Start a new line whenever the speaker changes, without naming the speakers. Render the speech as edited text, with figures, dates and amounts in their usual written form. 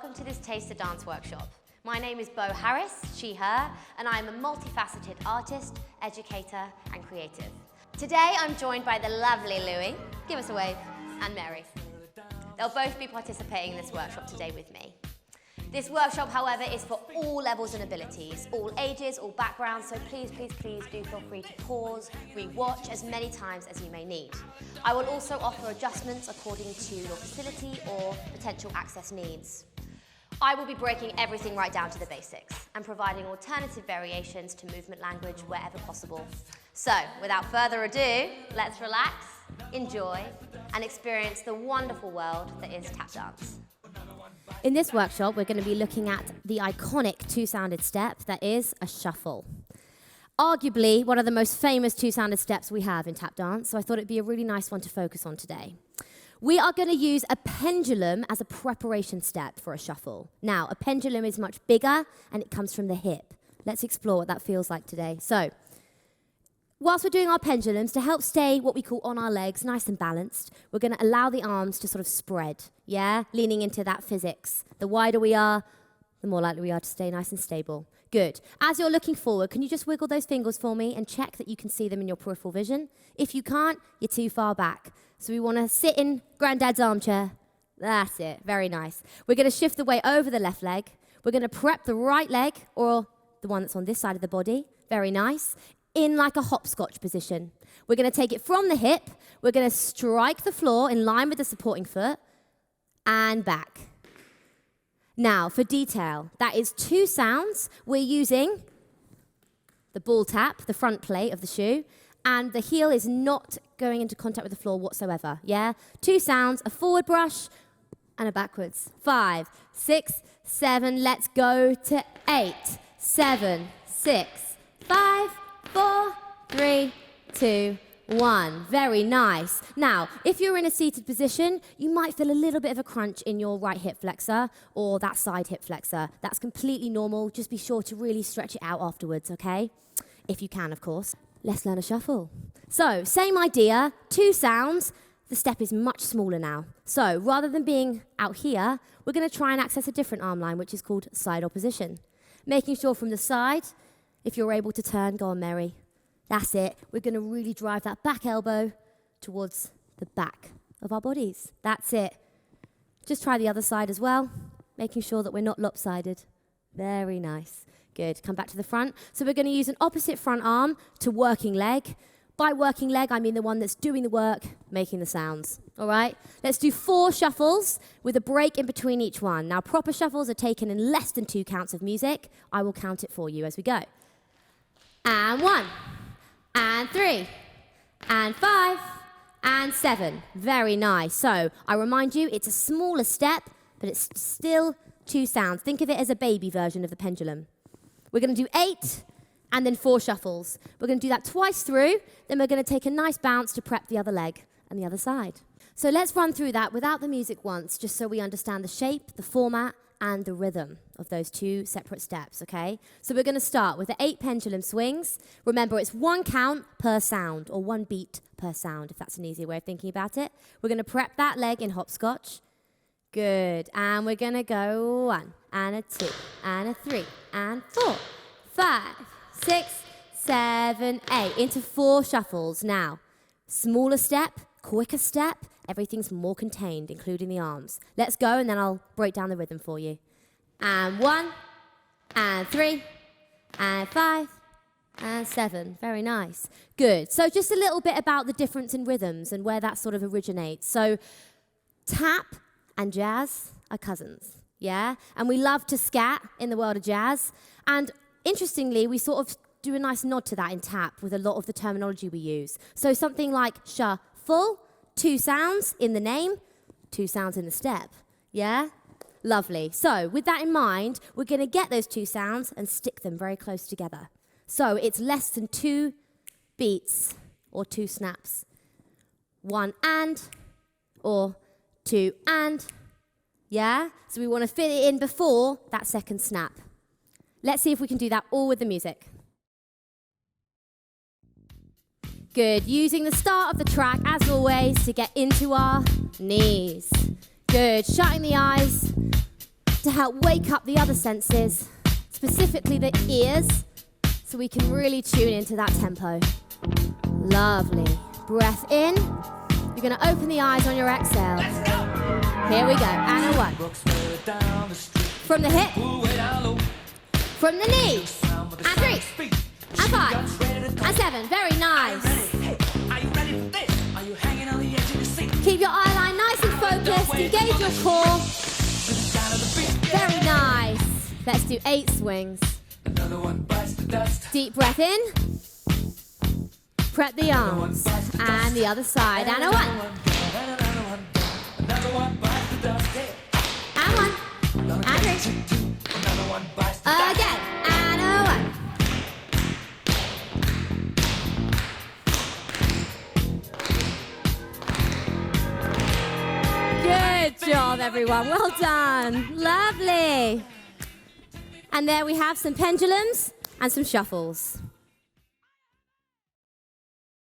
welcome to this Taste the Dance workshop. My name is Bo Harris, she, her, and I'm a multifaceted artist, educator, and creative. Today I'm joined by the lovely Louie, give us a wave, and Mary. They'll both be participating in this workshop today with me. This workshop, however, is for all levels and abilities, all ages, all backgrounds, so please, please, please do feel free to pause, re-watch as many times as you may need. I will also offer adjustments according to your facility or potential access needs. I will be breaking everything right down to the basics and providing alternative variations to movement language wherever possible. So, without further ado, let's relax, enjoy, and experience the wonderful world that is tap dance.
In this workshop, we're going to be looking at the iconic two-sounded step that is a shuffle. Arguably, one of the most famous two-sounded steps we have in tap dance, so I thought it'd be a really nice one to focus on today. We are going to use a pendulum as a preparation step for a shuffle. Now, a pendulum is much bigger and it comes from the hip. Let's explore what that feels like today. So, whilst we're doing our pendulums, to help stay what we call on our legs, nice and balanced, we're going to allow the arms to sort of spread, yeah? Leaning into that physics. The wider we are, the more likely we are to stay nice and stable. Good. As you're looking forward, can you just wiggle those fingers for me and check that you can see them in your peripheral vision? If you can't, you're too far back. So we want to sit in Granddad's armchair. That's it. Very nice. We're going to shift the weight over the left leg. We're going to prep the right leg, or the one that's on this side of the body. Very nice. In like a hopscotch position. We're going to take it from the hip. We're going to strike the floor in line with the supporting foot and back. Now, for detail, that is two sounds. We're using the ball tap, the front plate of the shoe, and the heel is not going into contact with the floor whatsoever, yeah? Two sounds, a forward brush and a backwards. 5, 6, 7, let's go to 8, 7, 6, 5, 4, 3, 2, 1. Very nice. Now, if you're in a seated position, you might feel a little bit of a crunch in your right hip flexor or that side hip flexor. That's completely normal. Just be sure to really stretch it out afterwards, okay? If you can, of course. Let's learn a shuffle. So, same idea, two sounds. The step is much smaller now. So, rather than being out here, we're going to try and access a different arm line, which is called side opposition. Making sure from the side, if you're able to turn, go on, Mary. That's it. We're going to really drive that back elbow towards the back of our bodies. That's it. Just try the other side as well, making sure that we're not lopsided. Very nice. Good. Come back to the front. So we're going to use an opposite front arm to working leg. By working leg, I mean the one that's doing the work, making the sounds. All right? Let's do 4 shuffles with a break in between each one. Now, proper shuffles are taken in less than 2 counts of music. I will count it for you as we go. And 1, and 3, and 5, and 7. Very nice. So I remind you, it's a smaller step, but it's still 2 sounds. Think of it as a baby version of the pendulum. We're going to do 8 and then 4 shuffles. We're going to do that twice through, then we're going to take a nice bounce to prep the other leg and the other side. So let's run through that without the music once, just so we understand the shape, the format, and the rhythm of those 2 separate steps, okay? So we're going to start with the 8 pendulum swings. Remember, it's 1 count per sound, or 1 beat per sound, if that's an easier way of thinking about it. We're going to prep that leg in hopscotch. Good. And we're going to go 1, and a 2, and a 3, and 4, 5, 6, 7, 8. Into 4 shuffles. Now, smaller step, quicker step. Everything's more contained, including the arms. Let's go, and then I'll break down the rhythm for you. And 1, and 3, and 5, and 7. Very nice. Good. So just a little bit about the difference in rhythms and where that sort of originates. So tap and jazz are cousins, yeah? And we love to scat in the world of jazz. And interestingly, we sort of do a nice nod to that in tap with a lot of the terminology we use. So something like shuffle, 2 sounds in the name, 2 sounds in the step, yeah? Lovely. So with that in mind, we're going to get those 2 sounds and stick them very close together. So it's less than 2 beats or 2 snaps. 1 and, or 2 and, yeah? So we want to fit it in before that second snap. Let's see if we can do that all with the music. Good. Using the start of the track, as always, to get into our knees. Good. Shutting the eyes to help wake up the other senses, specifically the ears, so we can really tune into that tempo. Lovely. Breath in. You're going to open the eyes on your exhale. Here we go. And a 1. From the hip. From the knee. And 3. And 5. And 7. Very nice. Keep your eye line nice and focused. Engage your core. Very nice. Let's do 8 swings. Deep breath in. Prep the arms. And the other side. And a 1. And 1. And 3. Again. And a 1. Good job, everyone. Well done. Lovely. And there we have some pendulums and some shuffles.